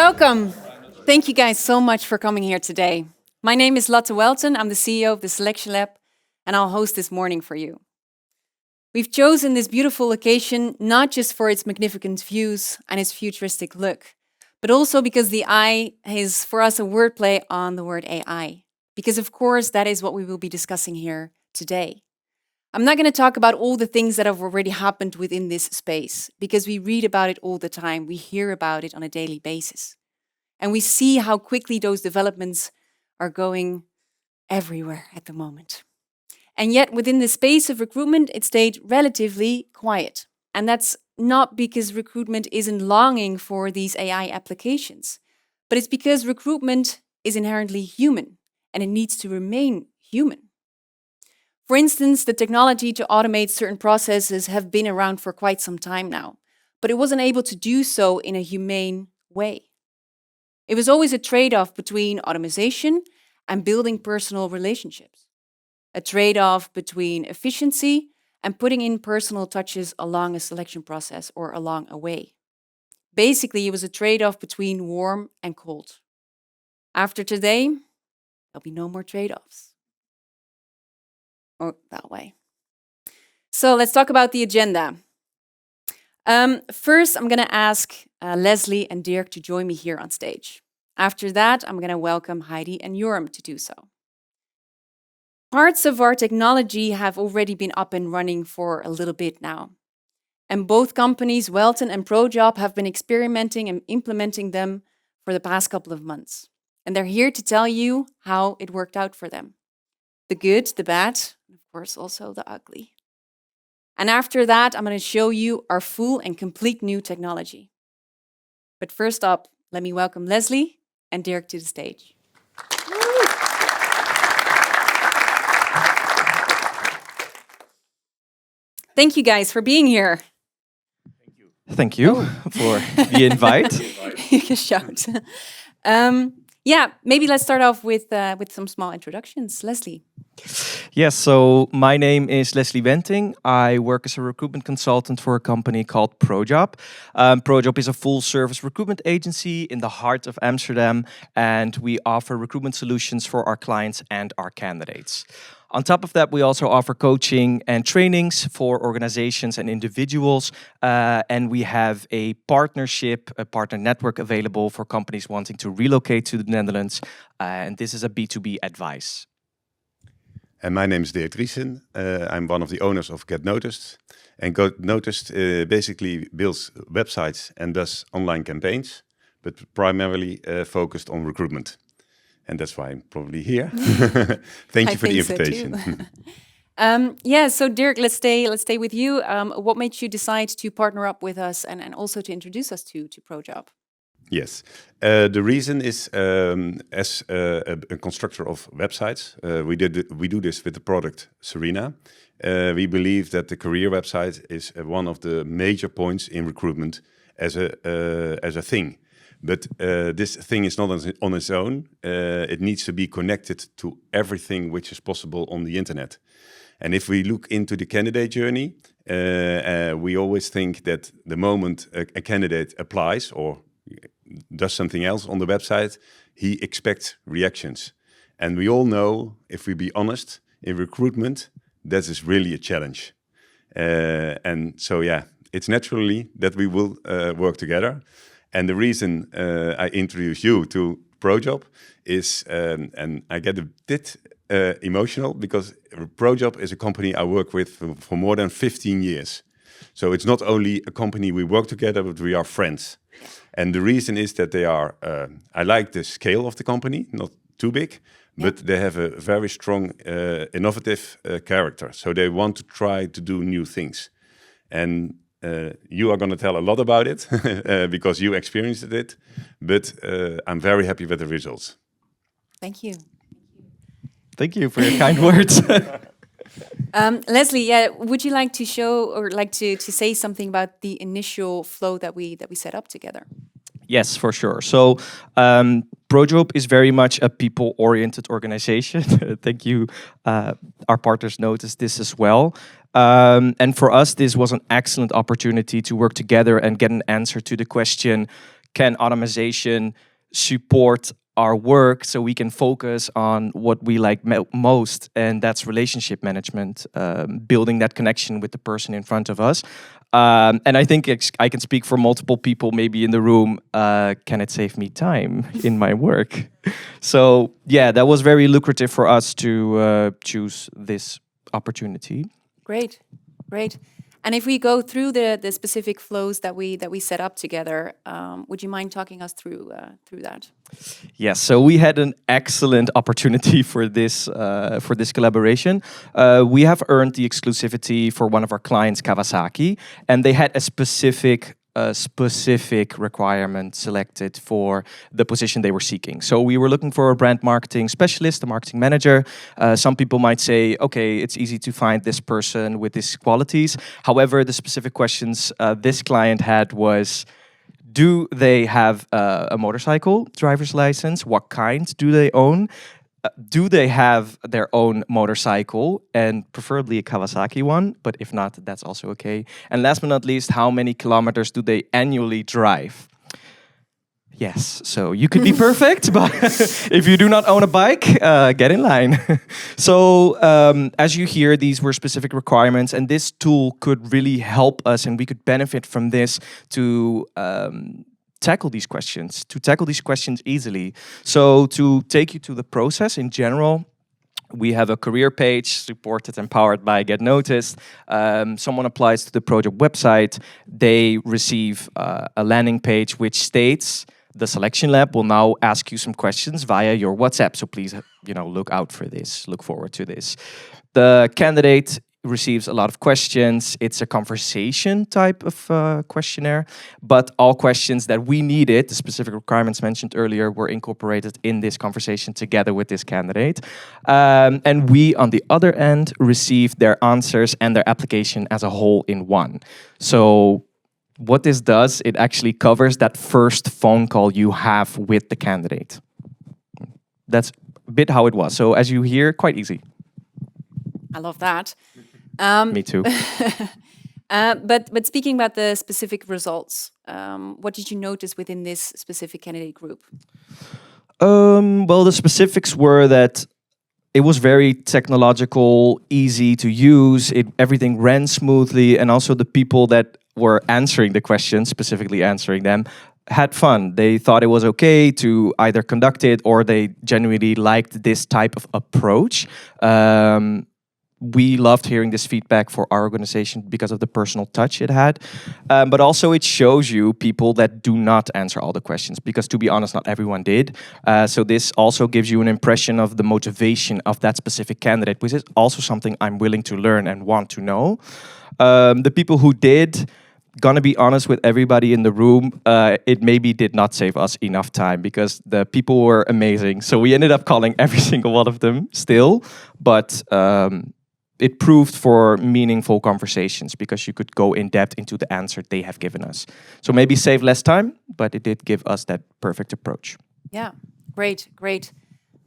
Welcome. Thank you guys so much for coming here today. My name is Lotte Welton. I'm the CEO of the Selection Lab, and I'll host this morning for you. We've chosen this beautiful location not just for its magnificent views and its futuristic look, but also because the I is for us a wordplay on the word AI. Because of course, that is what we will be discussing here today. I'm not going to talk about all the things that have already happened within this space, because we read about it all the time, we hear about it on a daily basis. And we see how quickly those developments are going everywhere at the moment. And yet within the space of recruitment, it stayed relatively quiet. And that's not because recruitment isn't longing for these AI applications, but it's because recruitment is inherently human and it needs to remain human. For instance, the technology to automate certain processes have been around for quite some time now, but it wasn't able to do so in a humane way. It was always a trade-off between automation and building personal relationships, a trade-off between efficiency and putting in personal touches along a selection process or along a way. Basically, it was a trade-off between warm and cold. After today, there'll be no more trade-offs. Or that way. So let's talk about the agenda. First, I'm going to ask Leslie and Dirk to join me here on stage. After that, I'm going to welcome Heidi and Joram to do so. Parts of our technology have already been up and running for a little bit now. And both companies, Welton and ProJob, have been experimenting and implementing them for the past couple of months. And they're here to tell you how it worked out for them. The good, the bad, and of course also the ugly. And after that, I'm going to show you our full and complete new technology. But first up, let me welcome Leslie and Dirk to the stage. Thank you guys for being here. Thank you for the invite. You can shout. Maybe let's start off with some small introductions. Leslie. Yes, so my name is Leslie Wenting. I work as a recruitment consultant for a company called ProJob. ProJob is a full-service recruitment agency in the heart of Amsterdam, and we offer recruitment solutions for our clients and our candidates. On top of that, we also offer coaching and trainings for organizations and individuals, and we have a partner network available for companies wanting to relocate to the Netherlands, and this is a B2B advice. And my name is Dirk Driesen. I'm one of the owners of Get Noticed. And Get Noticed basically builds websites and does online campaigns, but primarily focused on recruitment. And that's why I'm probably here. Thank you for the invitation. So Dirk, let's stay with you. What made you decide to partner up with us and also to introduce us to ProJob? Yes, the reason is as a constructor of websites, we do this with the product Serena. We believe that the career website is one of the major points in recruitment as a thing. But this thing is not on its own. It needs to be connected to everything which is possible on the internet. And if we look into the candidate journey, we always think that the moment a candidate applies or does something else on the website, he expects reactions. And we all know, if we be honest, in recruitment, that is really a challenge. And so, it's naturally that we will work together. And the reason I introduce you to ProJob is, and I get a bit emotional, because ProJob is a company I work with for more than 15 years. So it's not only a company we work together, but we are friends. And the reason is that they are, I like the scale of the company, not too big, but they have a very strong, innovative character. So they want to try to do new things. And you are going to tell a lot about it because you experienced it, but I'm very happy with the results. Thank you. Thank you for your kind words. Leslie, would you like to show or like to say something about the initial flow that we set up together? Yes, for sure. So ProJob is very much a people-oriented organization. Thank you. Our partners noticed this as well. And for us, this was an excellent opportunity to work together and get an answer to the question, can automation support our work so we can focus on what we like most, and that's relationship management, building that connection with the person in front of us. And I think I can speak for multiple people maybe in the room. Can it save me time in my work? So yeah, that was very lucrative for us to choose this opportunity. Great, great. And if we go through the specific flows that we set up together, would you mind talking us through that? Yes, so we had an excellent opportunity for this collaboration. We have earned the exclusivity for one of our clients, Kawasaki, and they had a specific requirement selected for the position they were seeking. So we were looking for a brand marketing specialist, a marketing manager. Some people might say, okay, it's easy to find this person with these qualities. However, the specific questions this client had was, do they have a motorcycle driver's license? What kind do they own? Do they have their own motorcycle, and preferably a Kawasaki one, but if not, that's also okay. And last but not least, how many kilometers do they annually drive? Yes, so you could be perfect, but if you do not own a bike, get in line. So as you hear, these were specific requirements, and this tool could really help us, and we could benefit from this to tackle these questions easily. So to take you to the process in general, we have a career page supported and powered by Get Noticed. Someone applies to the project website. They receive a landing page which states the selection lab will now ask you some questions via your WhatsApp. So please, look out for this. Look forward to this. The candidate receives a lot of questions. It's a conversation type of questionnaire, but all questions that we needed, the specific requirements mentioned earlier, were incorporated in this conversation together with this candidate. And we, on the other end, received their answers and their application as a whole in one. So what this does, it actually covers that first phone call you have with the candidate. That's a bit how it was. So as you hear, quite easy. I love that. Me too. But speaking about the specific results, what did you notice within this specific candidate group? Well, the specifics were that it was very technological, easy to use. Everything ran smoothly, and also the people that were answering the questions, specifically answering them, had fun. They thought it was okay to either conduct it, or they genuinely liked this type of approach. We loved hearing this feedback for our organization because of the personal touch it had. But also it shows you people that do not answer all the questions, because to be honest, not everyone did. So this also gives you an impression of the motivation of that specific candidate, which is also something I'm willing to learn and want to know. The people who did, gonna be honest with everybody in the room, it maybe did not save us enough time, because the people were amazing. So we ended up calling every single one of them still, but it proved for meaningful conversations, because you could go in depth into the answer they have given us. So maybe save less time, but it did give us that perfect approach. Yeah, great.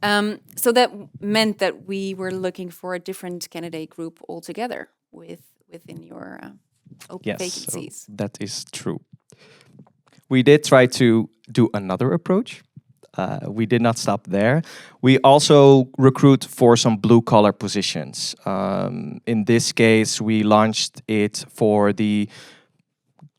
So that meant that we were looking for a different candidate group altogether within your open vacancies. So that is true. We did try to do another approach. We did not stop there. We also recruit for some blue-collar positions. In this case, we launched it for the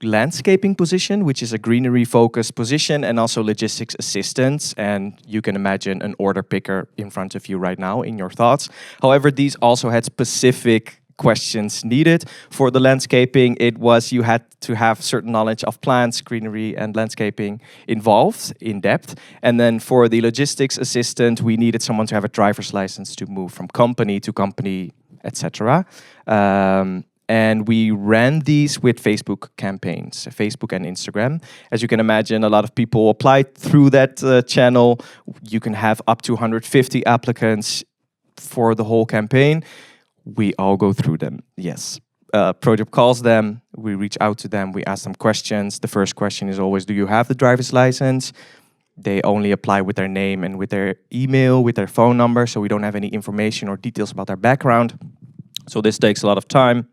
landscaping position, which is a greenery-focused position, and also logistics assistants. And you can imagine an order picker in front of you right now in your thoughts. However, these also had specific questions needed. For the landscaping, it was you had to have certain knowledge of plants, greenery, and landscaping involved in depth. And then for the logistics assistant, we needed someone to have a driver's license to move from company to company, etc. And we ran these with Facebook campaigns, Facebook and Instagram. As you can imagine, a lot of people applied through that channel. You can have up to 150 applicants for the whole campaign. We all go through them, yes. Project calls them, we reach out to them, we ask them questions. The first question is always, do you have the driver's license? They only apply with their name and with their email, with their phone number, so we don't have any information or details about their background. So this takes a lot of time,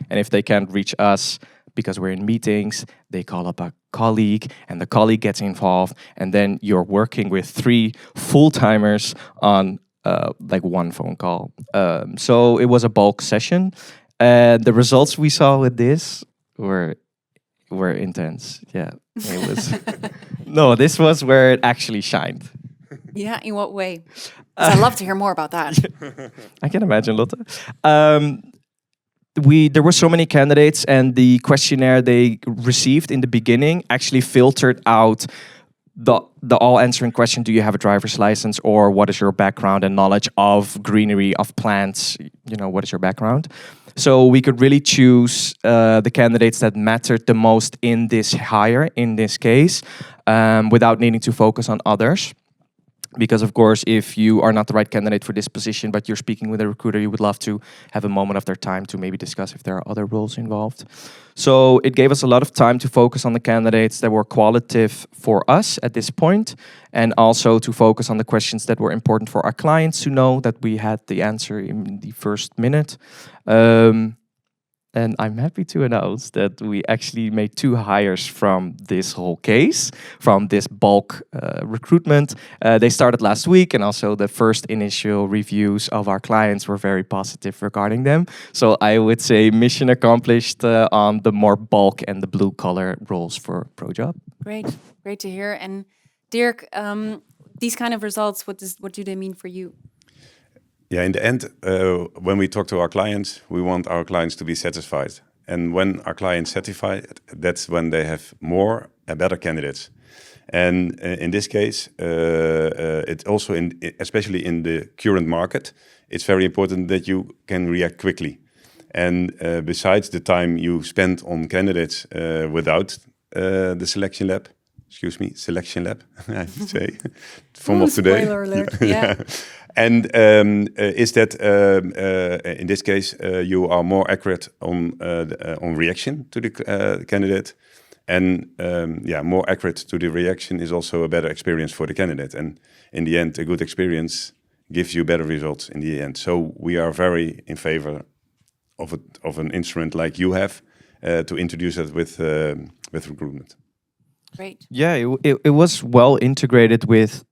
and if they can't reach us, because we're in meetings, they call up a colleague and the colleague gets involved, and then you're working with 3 full-timers on like one phone call. So it was a bulk session, and the results we saw with this were intense. Yeah, it was. No, this was where it actually shined. Yeah, in what way? 'Cause I'd love to hear more about that. I can imagine, Lotte. There were so many candidates, and the questionnaire they received in the beginning actually filtered out the all answering question: do you have a driver's license, or what is your background and knowledge of greenery, of plants? What is your background? So we could really choose the candidates that mattered the most in this hire, in this case, without needing to focus on others. Because, of course, if you are not the right candidate for this position, but you're speaking with a recruiter, you would love to have a moment of their time to maybe discuss if there are other roles involved. So it gave us a lot of time to focus on the candidates that were qualitative for us at this point, and also to focus on the questions that were important for our clients to know that we had the answer in the first minute. And I'm happy to announce that we actually made 2 hires from this whole case, from this bulk recruitment. They started last week, and also the first initial reviews of our clients were very positive regarding them. So I would say mission accomplished on the more bulk and the blue collar roles for ProJob. Great to hear. And Dirk, these kind of results, what do they mean for you? Yeah, in the end, when we talk to our clients, we want our clients to be satisfied. And when our clients satisfied, that's when they have more and better candidates. And in this case, it also, especially in the current market, it's very important that you can react quickly. And besides the time you spend on candidates without the selection lab, selection lab, I should say, from of today. Spoiler alert, yeah. And is that in this case you are more accurate on reaction to the candidate, and more accurate to the reaction is also a better experience for the candidate. And in the end, a good experience gives you better results in the end. So we are very in favor of an instrument like you have to introduce it with recruitment. Great. Yeah, it was well integrated with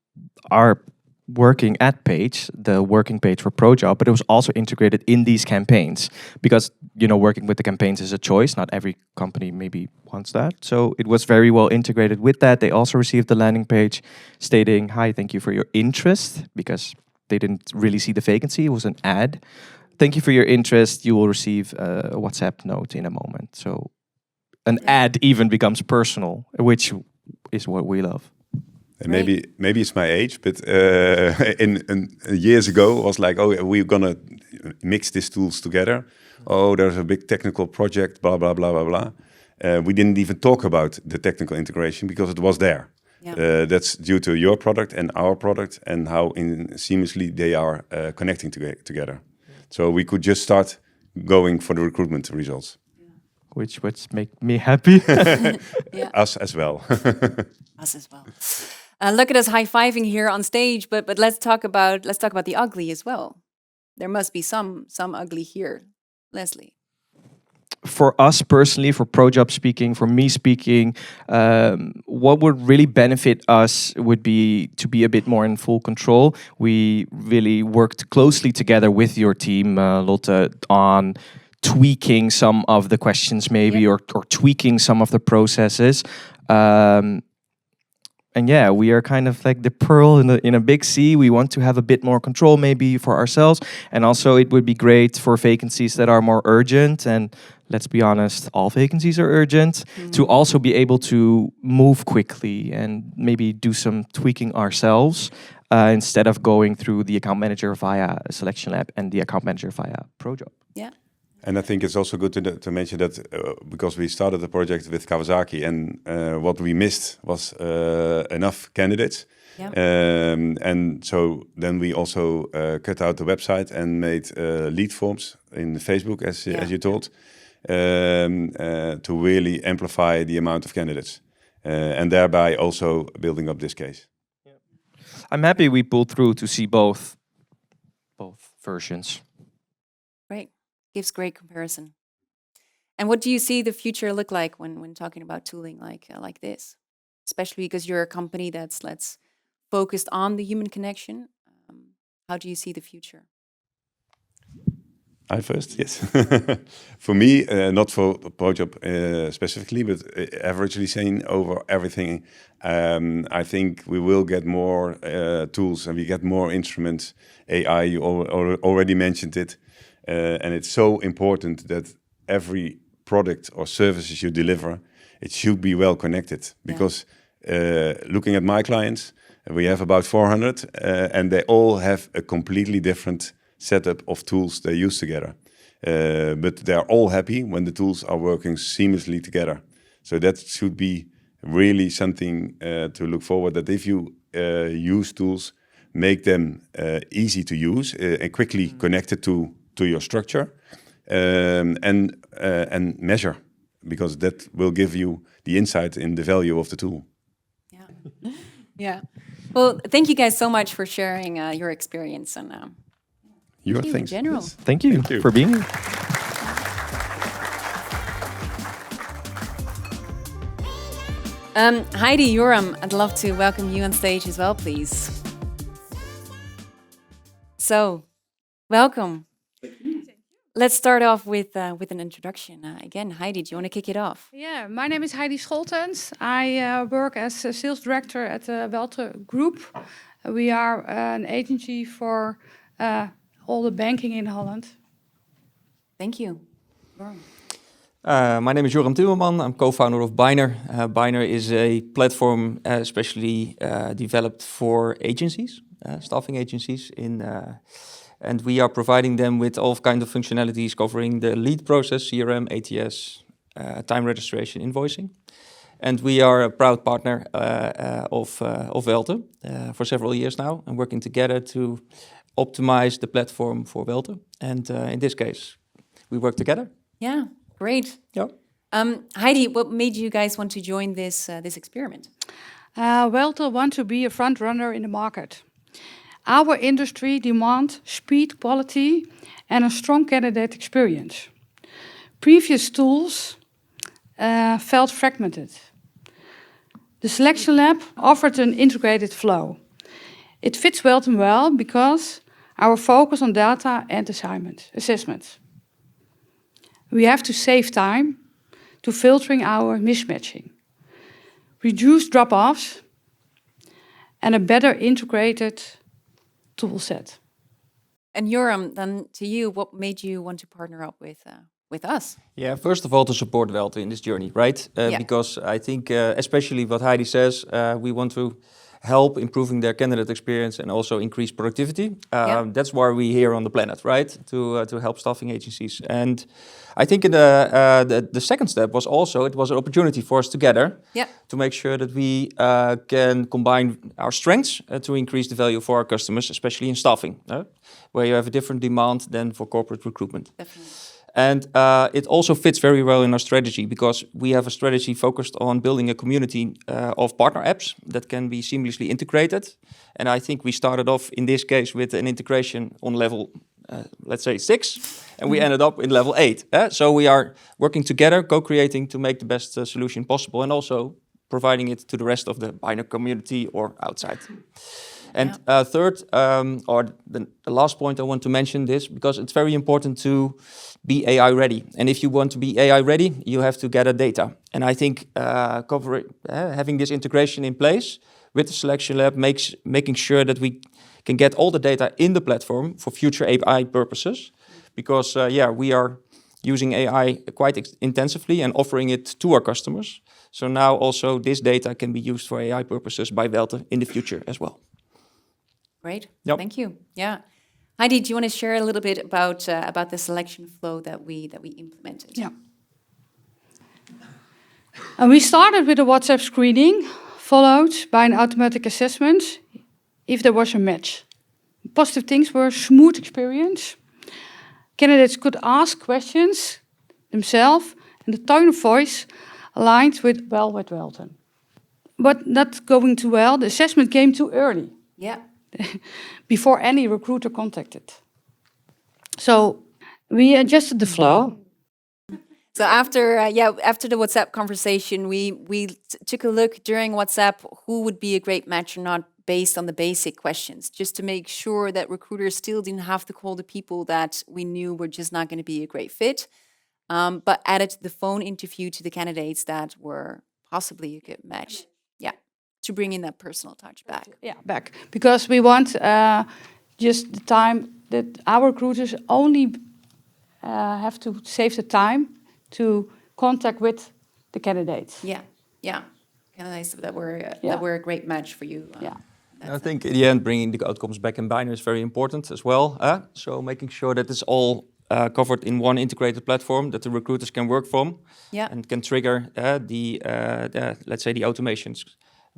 our working ad page, the working page for ProJob, but it was also integrated in these campaigns because, working with the campaigns is a choice. Not every company maybe wants that. So it was very well integrated with that. They also received the landing page stating, "Hi, thank you for your interest," because they didn't really see the vacancy. It was an ad. "Thank you for your interest. You will receive a WhatsApp note in a moment." So an ad even becomes personal, which is what we love. And maybe it's my age, but in years ago it was like, oh, we're gonna mix these tools together. Oh, there's a big technical project, blah blah blah blah blah. We didn't even talk about the technical integration because it was there. Yeah. That's due to your product and our product and how seamlessly they are connecting together. So we could just start going for the recruitment results. Which would make me happy. Us as well. Us as well. Look at us high-fiving here on stage, but let's talk about the ugly as well. There must be some ugly here. Leslie. For us personally, for ProJob speaking, for me speaking, what would really benefit us would be to be a bit more in full control. We really worked closely together with your team, Lotte, on tweaking some of the questions maybe, or tweaking some of the processes. And yeah, we are kind of like the pearl in a big sea. We want to have a bit more control maybe for ourselves. And also it would be great for vacancies that are more urgent. And let's be honest, all vacancies are urgent. To also be able to move quickly and maybe do some tweaking ourselves instead of going through the account manager via Selection Lab and the account manager via ProJob. Yeah. And I think it's also good to mention that because we started the project with Kawasaki, and what we missed was enough candidates. Yeah. And so then we also cut out the website and made lead forms in Facebook, as you told, to really amplify the amount of candidates, and thereby also building up this case. Yeah. I'm happy we pulled through to see both versions. Great. Gives great comparison. And what do you see the future look like when talking about tooling like this? Especially because you're a company that's focused on the human connection. How do you see the future? I first, yes. For me, not for ProJob specifically, but averagely saying over everything, I think we will get more tools and we get more instruments. AI, you already mentioned it. And it's so important that every product or services you deliver, it should be well connected. Because looking at my clients, we have about 400 and they all have a completely different setup of tools they use together. But they're all happy when the tools are working seamlessly together. So that should be really something to look forward, that if you use tools, make them easy to use and quickly connected to your structure and measure, because that will give you the insight in the value of the tool. Yeah. Yeah. Well, thank you guys so much for sharing your experience and Your in thanks. general. Yes. Thank you for being here. Heidi, Joram, I'd love to welcome you on stage as well, please. So, welcome. Let's start off with an introduction. Again, Heidi, do you want to kick it off? Yeah, my name is Heidi Scholtens. I work as a sales director at the Welte Group. We are an agency for all the banking in Holland. Thank you. My name is Joram Timmerman. I'm co-founder of Biner. Biner is a platform especially developed for agencies, staffing agencies, and we are providing them with all kinds of functionalities covering the lead process, CRM, ATS, time registration, invoicing. And we are a proud partner of Welte for several years now, and working together to optimize the platform for Welte. And in this case, we work together. Yeah, great. Yeah. Heidi, what made you guys want to join this experiment? Welte want to be a front runner in the market. Our industry demands speed, quality, and a strong candidate experience. Previous tools felt fragmented. The Selection Lab offered an integrated flow. It fits Welte well because our focus on data and assessment. We have to save time to filtering our mismatching, reduce drop-offs, and a better integrated tool set. And Joram, then to you, what made you want to partner up with us? Yeah, first of all, to support Welte in this journey, right? Because I think, especially what Heidi says, we want to help improving their candidate experience and also increase productivity. That's why we're here on the planet, right? To help staffing agencies. And I think in the second step was also, it was an opportunity for us together to make sure that we can combine our strengths to increase the value for our customers, especially in staffing, where you have a different demand than for corporate recruitment. Definitely. And it also fits very well in our strategy, because we have a strategy focused on building a community of partner apps that can be seamlessly integrated. And I think we started off in this case with an integration on level, let's say 6, and we ended up in level 8. So we are working together, co-creating to make the best solution possible, and also providing it to the rest of the Biner community or outside. And third, or the last point I want to mention this, because it's very important to be AI ready. And if you want to be AI ready, you have to gather data. And I think having this integration in place with the Selection Lab making sure that we can get all the data in the platform for future AI purposes. Because we are using AI quite intensively and offering it to our customers. So now also this data can be used for AI purposes by Welte in the future as well. Great. Yep. Thank you. Yeah. Heidi, do you want to share a little bit about the selection flow that we implemented? Yeah. And we started with a WhatsApp screening, followed by an automatic assessment if there was a match. Positive things were smooth experience. Candidates could ask questions themselves, and the tone of voice aligned with Welte. But not going too well, the assessment came too early. Yeah. Before any recruiter contacted. So we adjusted the flow. So after the WhatsApp conversation, we took a look during WhatsApp who would be a great match or not based on the basic questions, just to make sure that recruiters still didn't have to call the people that we knew were just not going to be a great fit, but added the phone interview to the candidates that were possibly a good match. Yeah, to bring in that personal touch back. Yeah, back. Because we want just the time that our recruiters only have to save the time to contact with the candidates. Yeah. Candidates that were a great match for you. I think in the end, bringing the outcomes back in binary is very important as well. So making sure that it's all covered in one integrated platform that the recruiters can work from, and can trigger let's say the automations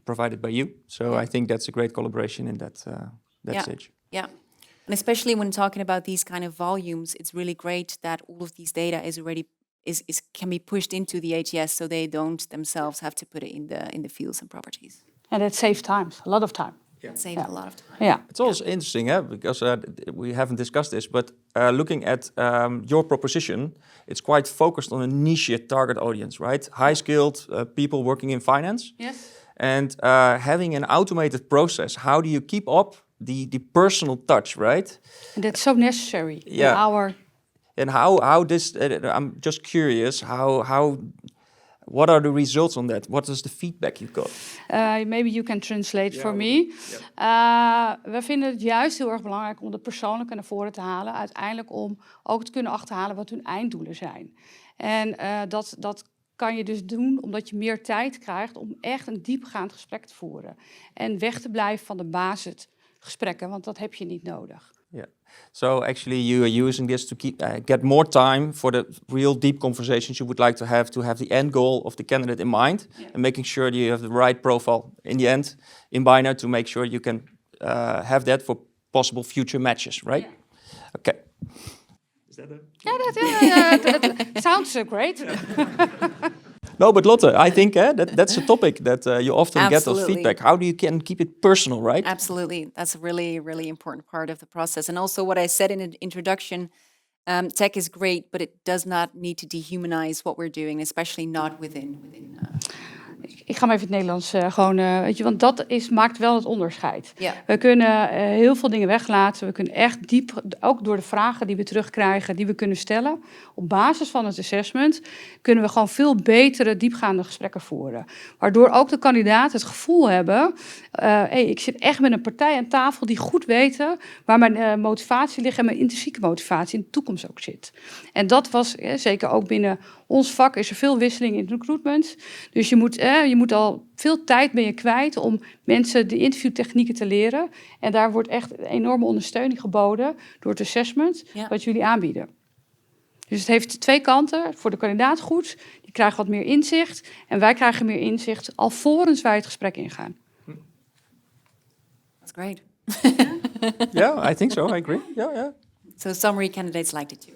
provided by you. So I think that's a great collaboration in that stage. Yeah. And especially when talking about these kind of volumes, it's really great that all of these data can be pushed into the ATS, so they don't themselves have to put it in the fields and properties. And it saves time, a lot of time. It saves a lot of time. Yeah. It's also interesting, because we haven't discussed this, but looking at your proposition, it's quite focused on a niche target audience, right? High-skilled people working in finance. Yes. And having an automated process, how do you keep up the personal touch, right? And that's so necessary in our... And how this, I'm just curious, what are the results on that? What is the feedback you got? Maybe you can translate for me. We vinden het juist heel erg belangrijk om de persoonlijke naar voren te halen. Uiteindelijk om ook te kunnen achterhalen wat hun einddoelen zijn. En dat kan je dus doen omdat je meer tijd krijgt om echt een diepgaand gesprek te voeren. En weg te blijven van de basisgesprekken, want dat heb je niet nodig. Yeah. So actually you are using this to get more time for the real deep conversations you would like to have the end goal of the candidate in mind, and making sure you have the right profile in the end in binary to make sure you can have that for possible future matches, right? Yeah. Okay. Is that It sounds great. No, but Lotte, I think that's a topic that you often get those Absolutely. feedback. How do you can keep it personal, right? Absolutely. That's a really, really important part of the process. And also what I said in the introduction, tech is great, but it does not need to dehumanize what we're doing, especially not within Ik ga maar even het Nederlands want dat maakt wel het onderscheid. Ja. We kunnen heel veel dingen weglaten. We kunnen echt diep, ook door de vragen die we terugkrijgen, die we kunnen stellen. Op basis van het assessment kunnen we gewoon veel betere, diepgaande gesprekken voeren. Waardoor ook de kandidaten het gevoel hebben, ik zit echt met een partij aan tafel die goed weten waar mijn motivatie ligt en mijn intrinsieke motivatie in de toekomst ook zit. En dat was, zeker ook binnen ons vak, is er veel wisseling in recruitment. Dus je moet al veel tijd ben je kwijt om mensen de interviewtechnieken te leren. En daar wordt echt een enorme ondersteuning geboden door het assessment wat jullie aanbieden. Dus het heeft twee kanten. Voor de kandidaat goed, die krijgt wat meer inzicht. En wij krijgen meer inzicht alvorens wij het gesprek ingaan. That's great. Yeah, I think so. I agree. Yeah. So summary candidates liked it too.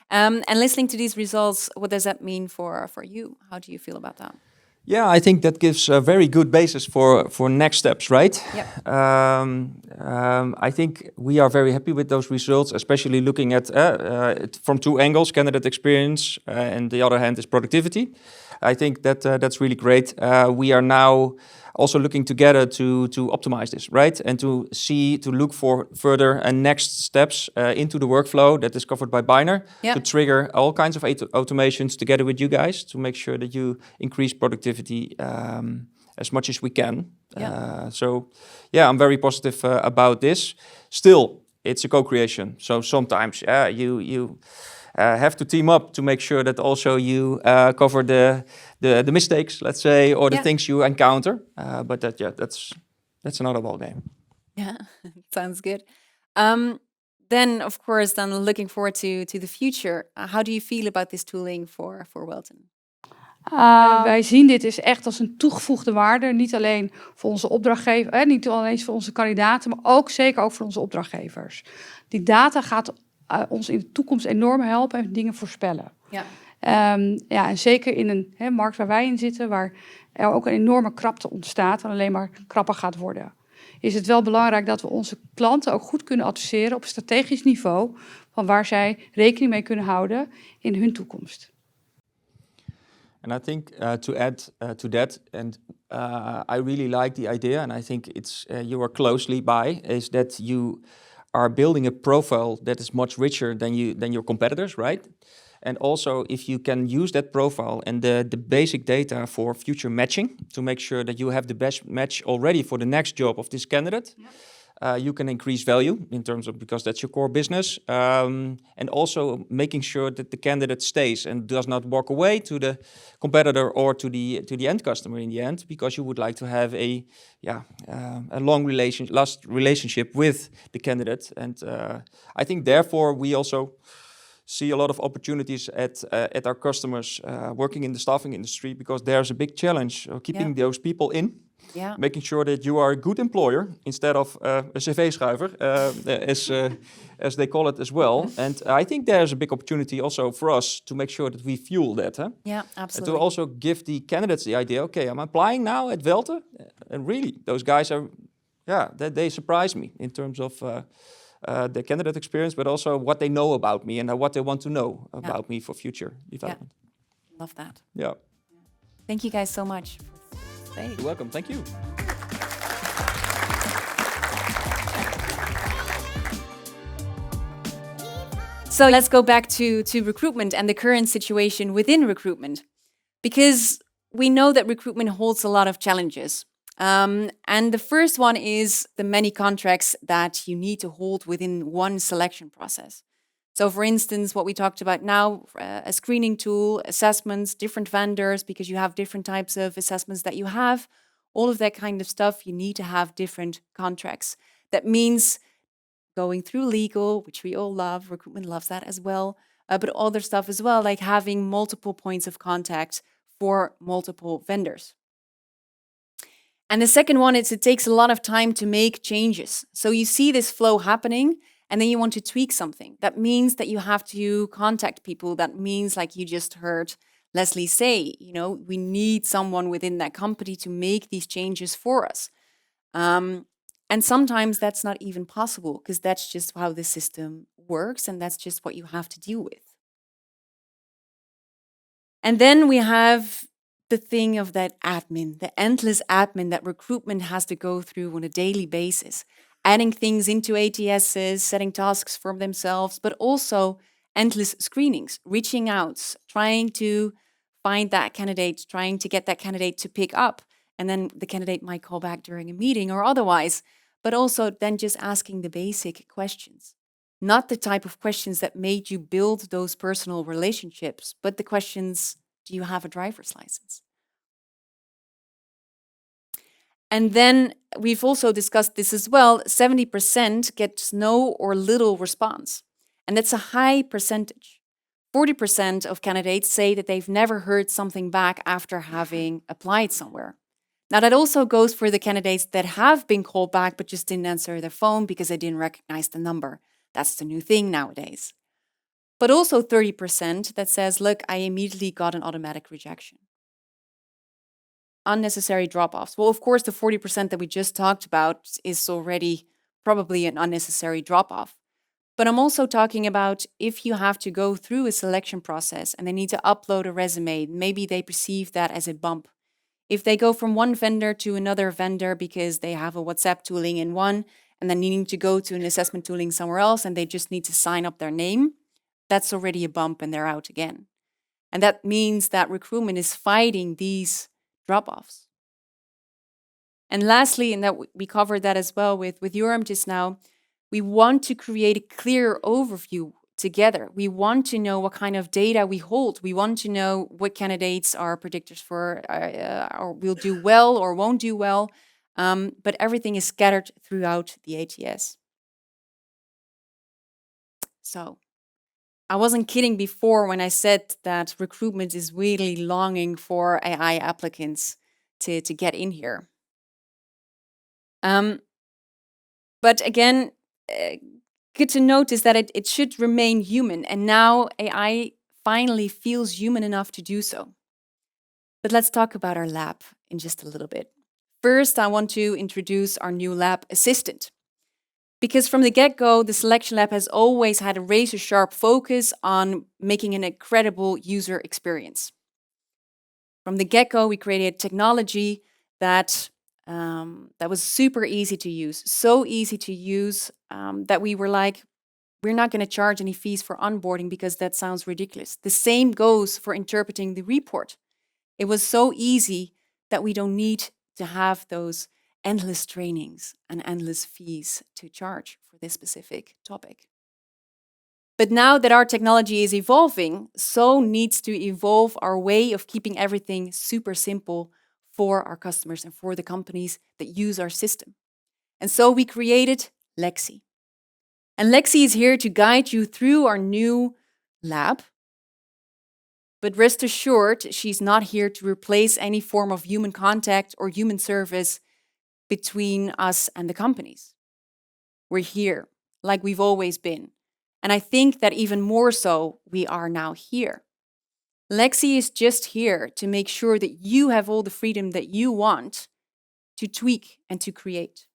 And listening to these results, what does that mean for you? How do you feel about that? Yeah, I think that gives a very good basis for next steps, right? Yep. I think we are very happy with those results, especially looking at it from two angles, candidate experience, and the other hand is productivity. I think that's really great. We are now also looking together to optimize this, right? And to look for further and next steps into the workflow that is covered by Biner, to trigger all kinds of automations together with you guys to make sure that you increase productivity as much as we can. So I'm very positive about this. Still, it's a co-creation. So sometimes you have to team up to make sure that also you cover the mistakes, let's say, or the things you encounter. But that's another ball game. Yeah, sounds good. Then, of course, looking forward to the future. How do you feel about this tooling for Welton? Wij zien dit is echt als een toegevoegde waarde. Niet alleen voor onze opdrachtgevers, niet alleen voor onze kandidaten, maar ook zeker ook voor onze opdrachtgevers. Die data gaat ons in de toekomst enorm helpen en dingen voorspellen. En zeker in een markt waar wij in zitten, waar er ook een enorme krapte ontstaat en alleen maar krapper gaat worden, is het wel belangrijk dat we onze klanten ook goed kunnen adviseren op strategisch niveau. van waar zij rekening mee kunnen houden in hun toekomst. And I think to add to that, and I really like the idea, and I think it's you are closely by, is that you are building a profile that is much richer than your competitors, right? And also, if you can use that profile and the basic data for future matching to make sure that you have the best match already for the next job of this candidate, you can increase value in terms of, because that's your core business, and also making sure that the candidate stays and does not walk away to the competitor or to the end customer in the end, because you would like to have a last relationship with the candidate. And I think therefore we also see a lot of opportunities at our customers working in the staffing industry, because there's a big challenge of keeping those people in. Yeah. Making sure that you are a good employer instead of a cv-schuiver, as they call it as well. And I think there's a big opportunity also for us to make sure that we fuel that. Yeah, And absolutely. to also give the candidates the idea, okay, I'm applying now at Welte, and really, those guys are, they surprise me in terms of the candidate experience, but also what they know about me and what they want to know about me for future development. Love that. Yeah. Thank you guys so much. You're welcome. Thank you. So let's go back to recruitment and the current situation within recruitment, because we know that recruitment holds a lot of challenges. And the first one is the many contracts that you need to hold within one selection process. So for instance, what we talked about now, a screening tool, assessments, different vendors, because you have different types of assessments that you have, all of that kind of stuff, you need to have different contracts. That means going through legal, which we all love, recruitment loves that as well, but other stuff as well, like having multiple points of contact for multiple vendors. And the second one is it takes a lot of time to make changes. So you see this flow happening, and then you want to tweak something. That means that you have to contact people. That means, like you just heard Leslie say, we need someone within that company to make these changes for us. And sometimes that's not even possible, because that's just how the system works, and that's just what you have to deal with. And then we have the thing of that admin, the endless admin that recruitment has to go through on a daily basis, adding things into ATSs, setting tasks for themselves, but also endless screenings, reaching out, trying to find that candidate, trying to get that candidate to pick up. And then the candidate might call back during a meeting or otherwise, but also then just asking the basic questions. Not the type of questions that made you build those personal relationships, but the questions, do you have a driver's license? And then we've also discussed this as well, 70% gets no or little response. And that's a high percentage. 40% of candidates say that they've never heard something back after having applied somewhere. Now, that also goes for the candidates that have been called back but just didn't answer their phone because they didn't recognize the number. That's the new thing nowadays. But also 30% that says, look, I immediately got an automatic rejection. Unnecessary drop-offs. Well, of course, the 40% that we just talked about is already probably an unnecessary drop-off. But I'm also talking about if you have to go through a selection process and they need to upload a resume, maybe they perceive that as a bump. If they go from one vendor to another vendor because they have a WhatsApp tooling in one and then needing to go to an assessment tooling somewhere else and they just need to sign up their name, that's already a bump and they're out again. And that means that recruitment is fighting these drop-offs. And lastly, and that we covered that as well with Joram just now, we want to create a clear overview together. We want to know what kind of data we hold. We want to know what candidates are predictors for, or will do well or won't do well. But everything is scattered throughout the ATS. So I wasn't kidding before when I said that recruitment is really longing for AI applicants to get in here. But again, good to notice that it should remain human, and now AI finally feels human enough to do so. But let's talk about our lab in just a little bit. First, I want to introduce our new lab assistant. Because from the get-go, the Selection Lab has always had a razor-sharp focus on making an incredible user experience. From the get-go, we created technology that was super easy to use, so easy to use that we were like, we're not going to charge any fees for onboarding because that sounds ridiculous. The same goes for interpreting the report. It was so easy that we don't need to have those endless trainings and endless fees to charge for this specific topic. But now that our technology is evolving, so needs to evolve our way of keeping everything super simple for our customers and for the companies that use our system. And so we created Lexi. And Lexi is here to guide you through our new lab. But rest assured, she's not here to replace any form of human contact or human service between us and the companies. We're here, like we've always been. And I think that even more so, we are now here. Lexi is just here to make sure that you have all the freedom that you want to tweak and to create.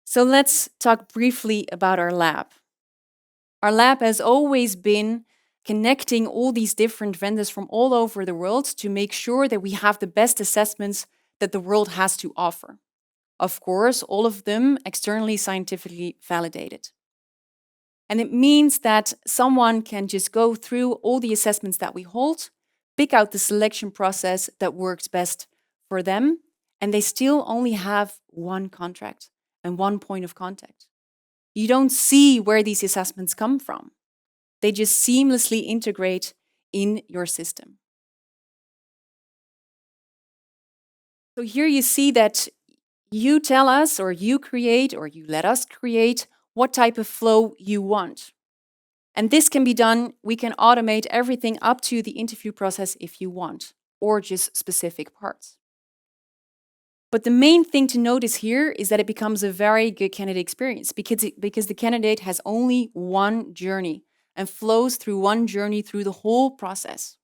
So let's talk briefly about our lab. Our lab has always been connecting all these different vendors from all over the world to make sure that we have the best assessments that the world has to offer. Of course, all of them externally scientifically validated. And it means that someone can just go through all the assessments that we hold, pick out the selection process that works best for them, and they still only have one contract and one point of contact. You don't see where these assessments come from. They just seamlessly integrate in your system. So here you see that you tell us, or you create, or you let us create what type of flow you want. And this can be done, we can automate everything up to the interview process if you want, or just specific parts. But the main thing to notice here is that it becomes a very good candidate experience because the candidate has only one journey and flows through one journey through the whole process.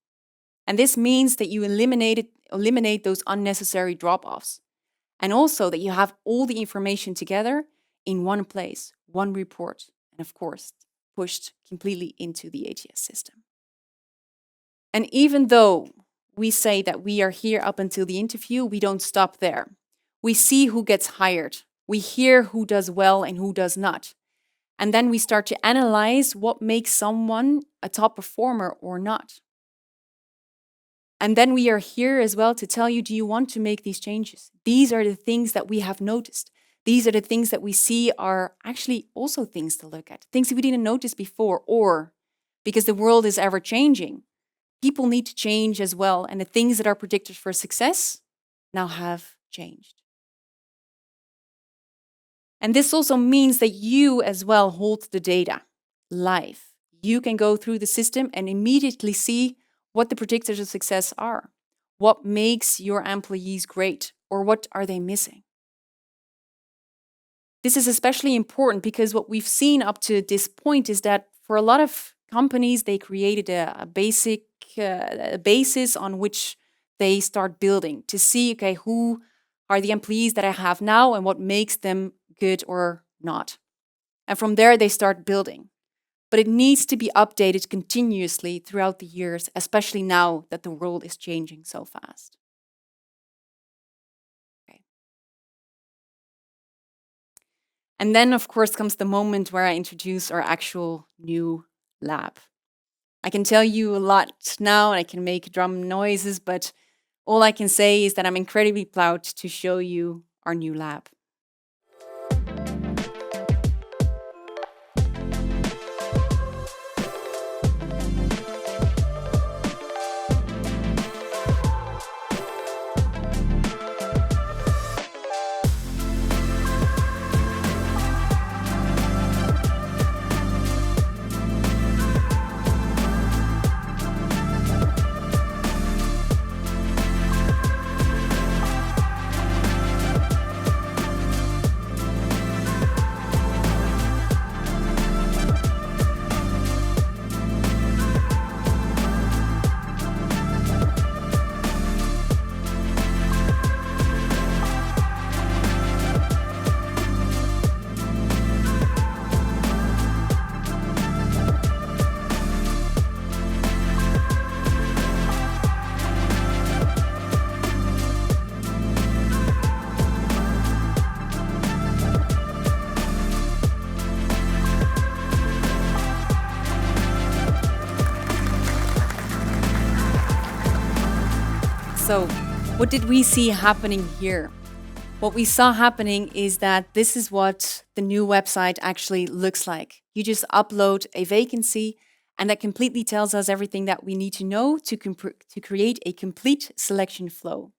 And this means that you eliminate those unnecessary drop-offs. And also that you have all the information together in one place, one report, and of course, pushed completely into the ATS system. And even though we say that we are here up until the interview, we don't stop there. We see who gets hired. We hear who does well and who does not. And then we start to analyze what makes someone a top performer or not. And then we are here as well to tell you, do you want to make these changes? These are the things that we have noticed. These are the things that we see are actually also things to look at, things that we didn't notice before, or because the world is ever changing, people need to change as well. And the things that are predictors for success now have changed. And this also means that you as well hold the data live. You can go through the system and immediately see what the predictors of success are. What makes your employees great, or what are they missing? This is especially important because what we've seen up to this point is that for a lot of companies, they created a basis on which they start building to see, okay, who are the employees that I have now and what makes them good or not. And from there, they start building. But it needs to be updated continuously throughout the years, especially now that the world is changing so fast. Okay. And then, of course, comes the moment where I introduce our actual new lab. I can tell you a lot now, and I can make drum noises, but all I can say is that I'm incredibly proud to show you our new lab. So, what did we see happening here? What we saw happening is that this is what the new website actually looks like. You just upload a vacancy, and that completely tells us everything that we need to know to create a complete selection flow.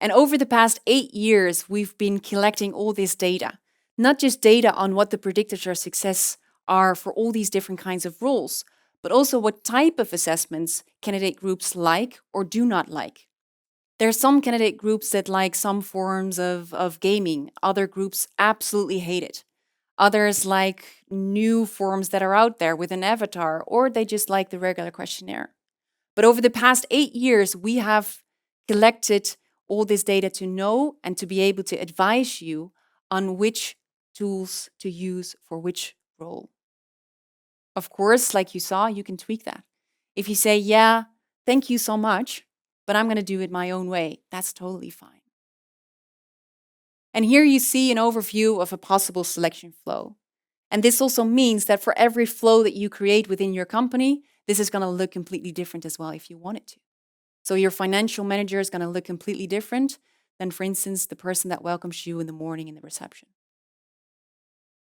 And over the past 8 years, we've been collecting all this data, not just data on what the predictors of success are for all these different kinds of roles, but also what type of assessments candidate groups like or do not like. There are some candidate groups that like some forms of gaming. Other groups absolutely hate it. Others like new forms that are out there with an avatar, or they just like the regular questionnaire. But over the past 8 years, we have collected all this data to know and to be able to advise you on which tools to use for which role. Of course, like you saw, you can tweak that. If you say, yeah, thank you so much, but I'm going to do it my own way, that's totally fine. And here you see an overview of a possible selection flow. And this also means that for every flow that you create within your company, this is going to look completely different as well if you want it to. So your financial manager is going to look completely different than, for instance, the person that welcomes you in the morning in the reception.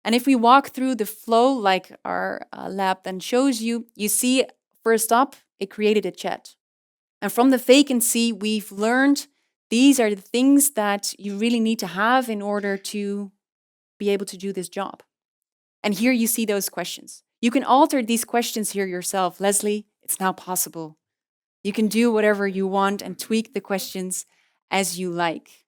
And if we walk through the flow like our lab then shows you, you see first up, it created a chat. And from the vacancy, we've learned these are the things that you really need to have in order to be able to do this job. And here you see those questions. You can alter these questions here yourself. Leslie, it's now possible. You can do whatever you want and tweak the questions as you like.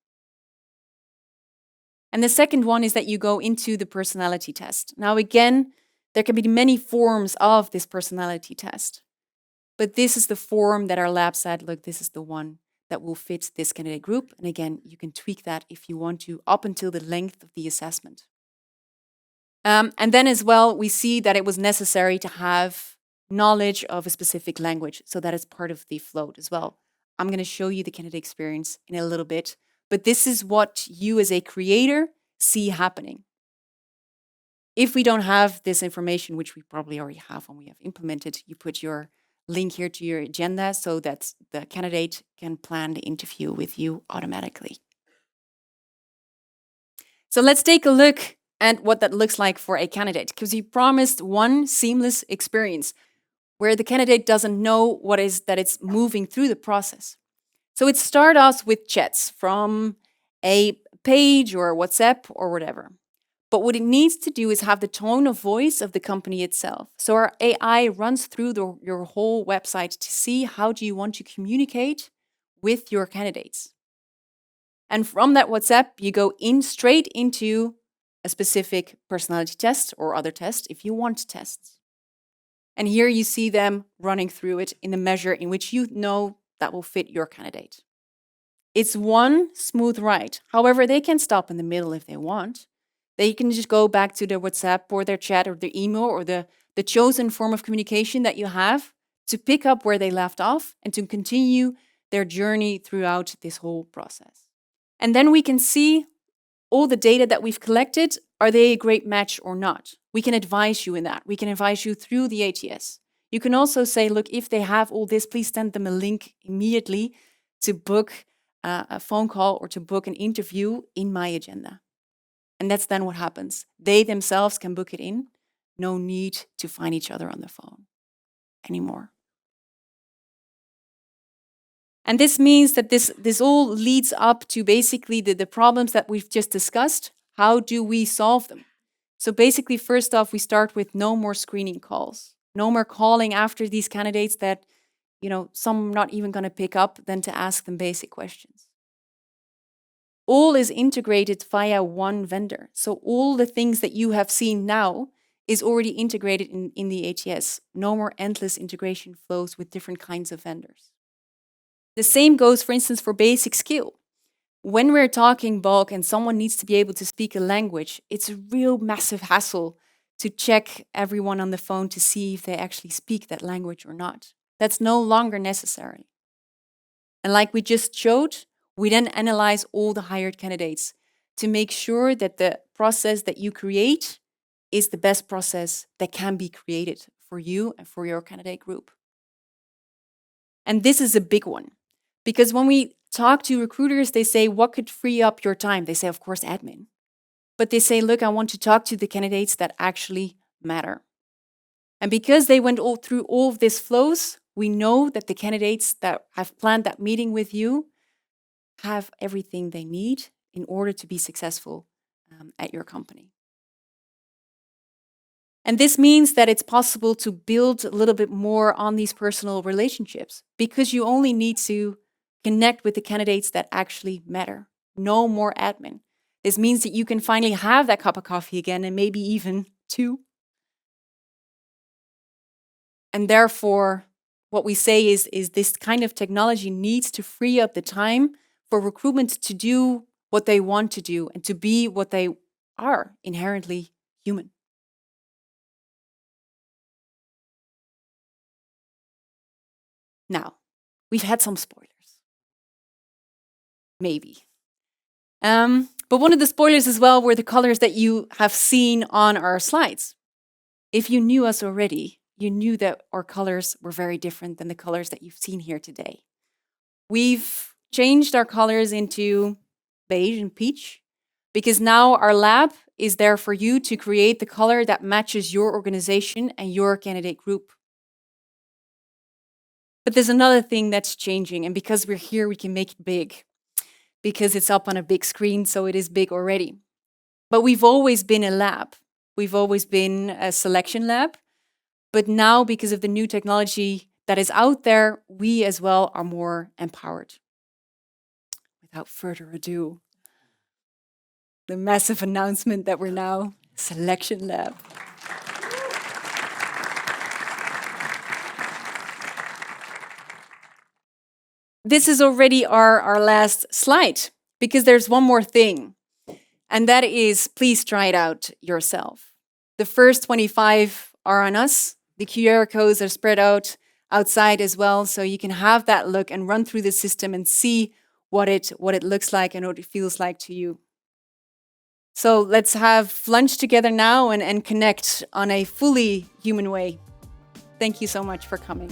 And the second one is that you go into the personality test. Now, again, there can be many forms of this personality test. But this is the form that our lab said, look, this is the one that will fit this candidate group. And again, you can tweak that if you want to, up until the length of the assessment. And then as well, we see that it was necessary to have knowledge of a specific language. So that is part of the float as well. I'm going to show you the candidate experience in a little bit. But this is what you as a creator see happening. If we don't have this information, which we probably already have when we have implemented, you put your link here to your agenda so that the candidate can plan the interview with you automatically. So let's take a look at what that looks like for a candidate, because you promised one seamless experience where the candidate doesn't know what is that it's moving through the process. So it starts off with chats from a page or WhatsApp or whatever. But what it needs to do is have the tone of voice of the company itself. So our AI runs through your whole website to see how do you want to communicate with your candidates. And from that WhatsApp, you go straight into a specific personality test or other test if you want tests. And here you see them running through it in the measure in which you know that will fit your candidate. It's one smooth ride. However, they can stop in the middle if they want. They can just go back to their WhatsApp or their chat or their email or the chosen form of communication that you have to pick up where they left off and to continue their journey throughout this whole process. And then we can see all the data that we've collected. Are they a great match or not? We can advise you in that. We can advise you through the ATS. You can also say, look, if they have all this, please send them a link immediately to book a phone call or to book an interview in my agenda. And that's then what happens. They themselves can book it in. No need to find each other on the phone anymore. And this means that this all leads up to basically the problems that we've just discussed. How do we solve them? So basically, first off, we start with no more screening calls. No more calling after these candidates that, some not even going to pick up than to ask them basic questions. All is integrated via one vendor. So all the things that you have seen now is already integrated in the ATS. No more endless integration flows with different kinds of vendors. The same goes, for instance, for basic skill. When we're talking bulk and someone needs to be able to speak a language, it's a real massive hassle to check everyone on the phone to see if they actually speak that language or not. That's no longer necessary. And like we just showed, we then analyze all the hired candidates to make sure that the process that you create is the best process that can be created for you and for your candidate group. And this is a big one, Because when we talk to recruiters, they say, what could free up your time? They say, of course, admin. But they say, look, I want to talk to the candidates that actually matter. And because they went through all of these flows, we know that the candidates that have planned that meeting with you have everything they need in order to be successful at your company. And this means that it's possible to build a little bit more on these personal relationships because you only need to connect with the candidates that actually matter. No more admin. This means that you can finally have that cup of coffee again and maybe even two. And therefore, what we say is this kind of technology needs to free up the time for recruitment to do what they want to do and to be what they are, inherently human. Now, we've had some spoilers. Maybe. But one of the spoilers as well were the colors that you have seen on our slides. If you knew us already, you knew that our colors were very different than the colors that you've seen here today. We've changed our colors into beige and peach because now our lab is there for you to create the color that matches your organization and your candidate group. But there's another thing that's changing, and because we're here, we can make it big because it's up on a big screen, so it is big already. But we've always been a lab. We've always been a selection lab. But now, because of the new technology that is out there, we as well are more empowered. Without further ado, the massive announcement that we're now a selection lab. This is already our last slide, because there's one more thing, and that is, please try it out yourself. The first 25 are on us. The QR codes are spread out outside as well, so you can have that look and run through the system and see what it looks like and what it feels like to you. So let's have lunch together now and connect on a fully human way. Thank you so much for coming.